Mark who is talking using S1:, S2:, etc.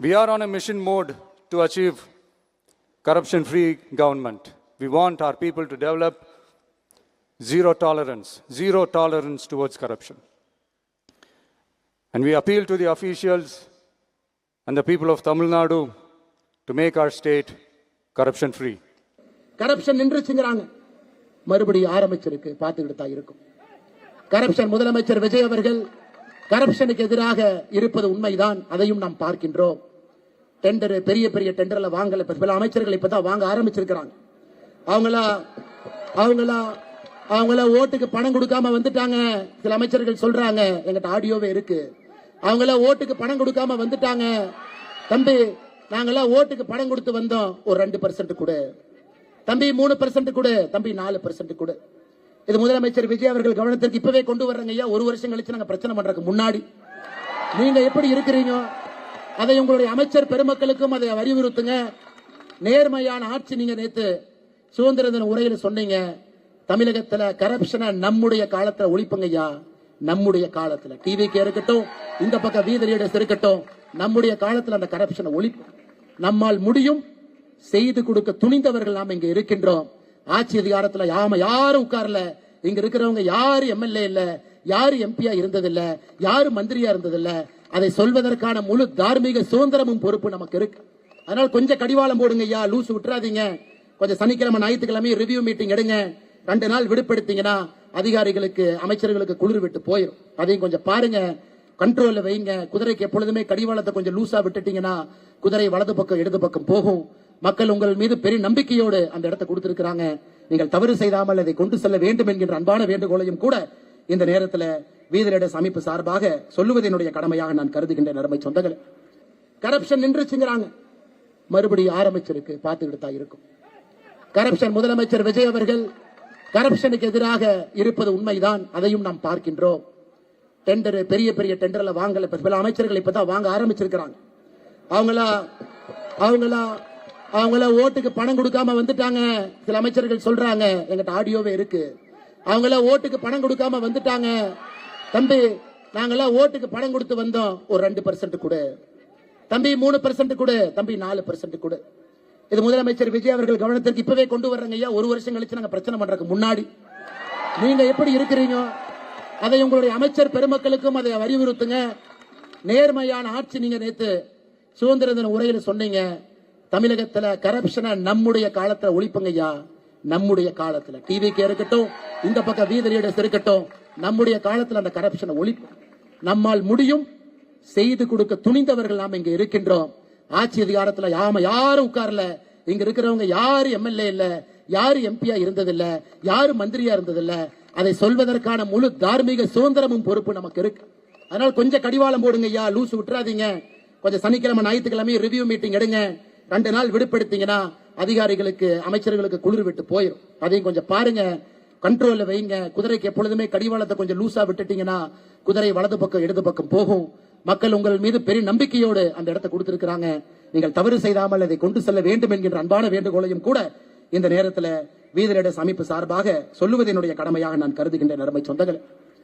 S1: We are on a mission mode to achieve corruption-free government. We want our people to develop zero tolerance towards corruption. And we appeal to the officials and the people of Tamil Nadu to make our state corruption-free.
S2: Corruption நின்றுச்சுங்கறாங்க. மறுபடியும் ஆரம்பிச்சிருக்கு, பார்த்துக்கிட்டு தான் இருக்கும். Corruption முதலமைச்சர் விஜய் அவர்கள் கரப்ஷனுக்கு எதிராக இருப்பது உண்மைதான், அதையும் நாம் பார்க்கின்றோம். டெண்டர் பெரிய பெரிய டெண்டர்ல வாங்கல, பல அமைச்சர்கள் இப்பதான் வாங்க ஆரம்பிச்சிருக்காங்க. அவங்கள ஓட்டுக்கு பணம் கொடுக்காம வந்துட்டாங்க. சில அமைச்சர்கள் சொல்றாங்க, எங்கிட்ட ஆடியோவே இருக்கு. அவங்கள ஓட்டுக்கு பணம் கொடுக்காம வந்துட்டாங்க. தம்பி, நாங்கெல்லாம் ஓட்டுக்கு பணம் கொடுத்து வந்தோம், ஒரு 2% கொடு தம்பி, 3% கொடு தம்பி, 4% கொடு. இது முதலமைச்சர் விஜய் அவர்கள் கவனத்திற்கு இப்பவே கொண்டு வர்றங்க ஐயா. ஒரு வருஷம் கழிச்சு நாங்க பிரச்சனை பண்றதுக்கு முன்னாடி நீங்க எப்படி இருக்கிறீங்க, அதை உங்களுடைய அமைச்சர் பெருமக்களுக்கும் அதை அறிவுறுத்துங்க. நேர்மையான ஆட்சி. நீங்க நேத்து சுதந்திர தின உரையில் சொன்னீங்க, தமிழகத்துல கரப்ஷனை நம்முடைய காலத்துல ஒழிப்புங்க ஐயா. நம்முடைய காலத்துல டிவிக்கு இருக்கட்டும், இந்த பக்கம் வீதி லீடர்ஸ் இருக்கட்டும், நம்முடைய காலத்துல அந்த கரப்ஷனை ஒழிப்பு நம்மால் முடியும். செய்து கொடுக்க துணிந்தவர்கள் நாம் இங்க இருக்கின்றோம். ஆட்சி அதிகாரத்துல யாரும் உட்கார்ல. இங்க இருக்கிறவங்க யாரு எம்எல்ஏ இல்ல, யாரு எம்பியா இருந்ததில்ல, யாரு மந்திரியா இருந்ததில்ல. அதை சொல்வதற்கான முழு தார்மீக சுதந்திரமும் பொறுப்பு நமக்கு இருக்கு. அதனால கொஞ்சம் கடிவாளம் போடுங்க ஐயா, லூசு விட்டுறாதீங்க. கொஞ்சம் சனிக்கிழமை ஞாயிற்றுக்கிழமை ரிவ்யூ மீட்டிங் எடுங்க. 2 நாள் விடுபடுத்தீங்கன்னா அதிகாரிகளுக்கு அமைச்சர்களுக்கு குளிர் விட்டு போயிடும். அதையும் கொஞ்சம் பாருங்க, கண்ட்ரோல்ல வைங்க. குதிரைக்கு எப்பொழுதுமே கடிவாளத்தை கொஞ்சம் லூசா விட்டுட்டீங்கன்னா குதிரை வலது பக்கம் இடது பக்கம் போகும். மக்கள் உங்கள் மீது பெரிய நம்பிக்கையோடு அந்த இடத்தை கொடுத்திருக்கிறாங்க. நீங்கள் தவறு செய்தாமல் அதை கொண்டு செல்ல வேண்டும் என்கின்ற அன்பான வேண்டுகோளையும் கூட இந்த நேரத்தில் வீதிலீடர்ஸ் அமைப்பு சார்பாக சொல்லுவது என்னுடைய கடமையாக நான் கருதுகின்றேன். அருமை சொந்தங்களே, கரப்ஷன் நின்றுச்சுங்கறாங்க. மறுபடியும் ஆரம்பிச்சிருக்கு, பார்த்துக்கிட்டு தான் இருக்கும். கரப்ஷன் முதலமைச்சர் விஜய் அவர்கள் கரப்ஷனுக்கு எதிராக இருப்பது உண்மைதான், அதையும் நாம் பார்க்கின்றோம். டெண்டர் பெரிய பெரிய டெண்டர்ல வாங்கல, பல அமைச்சர்கள் இப்பதான் வாங்க ஆரம்பிச்சிருக்காங்க. அவங்கள ஓட்டுக்கு பணம் கொடுக்காம வந்துட்டாங்க. சில அமைச்சர்கள் சொல்றாங்க, எங்கிட்ட ஆடியோவே இருக்கு. அவங்கள ஓட்டுக்கு பணம் கொடுக்காம வந்துட்டாங்க. தம்பி, நாங்கெல்லாம் ஓட்டுக்கு பணம் கொடுத்து வந்தோம், ஒரு 2% கொடு தம்பி, 3% கொடு தம்பி, 4% கொடு. இது முதலமைச்சர் விஜய் அவர்கள் கவனத்திற்கு இப்பவே கொண்டு வர்றங்க ஐயா. ஒரு வருஷம் கழிச்சு நாங்க பிரச்சனை பண்றதுக்கு முன்னாடி நீங்க எப்படி இருக்கிறீங்க, அதை உங்களுடைய அமைச்சர் பெருமக்களுக்கும் அதை அறிவுறுத்துங்க. நேர்மையான ஆட்சி. நீங்க நேத்து சுதந்திர தின உரையில் சொன்னீங்க, தமிழகத்துல கரப்ஷனை நம்முடைய காலத்துல ஒழிப்புங்க ஐயா. நம்முடைய காலத்துல டிவிக்கு இருக்கட்டும், இந்த பக்கம் வீதி லீடர்ஸ் இருக்கட்டும், நம்முடைய காலத்துல அந்த கரப்ஷனை ஒழிப்பு நம்மால் முடியும். செய்து கொடுக்க துணிந்தவர்கள் நாம் இங்க இருக்கின்றோம். ஆட்சி அதிகாரத்துல யாரும் உட்கார்ல. இங்க இருக்கிறவங்க யாரு எம்எல்ஏ இல்ல, யாரு எம்பியா இருந்ததில்ல, யாரு மந்திரியா இருந்ததில்ல. அதை சொல்வதற்கான முழு தார்மீக சுதந்திரமும் பொறுப்பு நமக்கு இருக்கு. அதனால கொஞ்சம் கடிவாளம் போடுங்க ஐயா, லூசு விட்டுறாதீங்க. கொஞ்சம் சனிக்கிழமை ஞாயிற்றுக்கிழமை ரிவ்யூ மீட்டிங் எடுங்க. 2 நாள் விடுபடுத்தீங்கன்னா அதிகாரிகளுக்கு அமைச்சர்களுக்கு குளிர் விட்டு போயிடும். அதையும் கொஞ்சம் பாருங்க, கண்ட்ரோல்ல வைங்க. குதிரைக்கு எப்பொழுதுமே கடிவாளத்தை கொஞ்சம் லூசா விட்டுட்டீங்கன்னா குதிரை வலது பக்கம் இடது பக்கம் போகும். மக்கள் உங்கள் மீது பெரிய நம்பிக்கையோடு அந்த இடத்தை கொடுத்திருக்கிறாங்க. நீங்கள் தவறு செய்தாமல் அதை கொண்டு செல்ல வேண்டும் என்கின்ற அன்பான வேண்டுகோளையும் கூட இந்த நேரத்தில் வீதிலீடர்ஸ் அமைப்பு சார்பாக சொல்லுவது என்னுடைய கடமையாக நான் கருதுகின்றேன். அருமை சொந்தங்களே,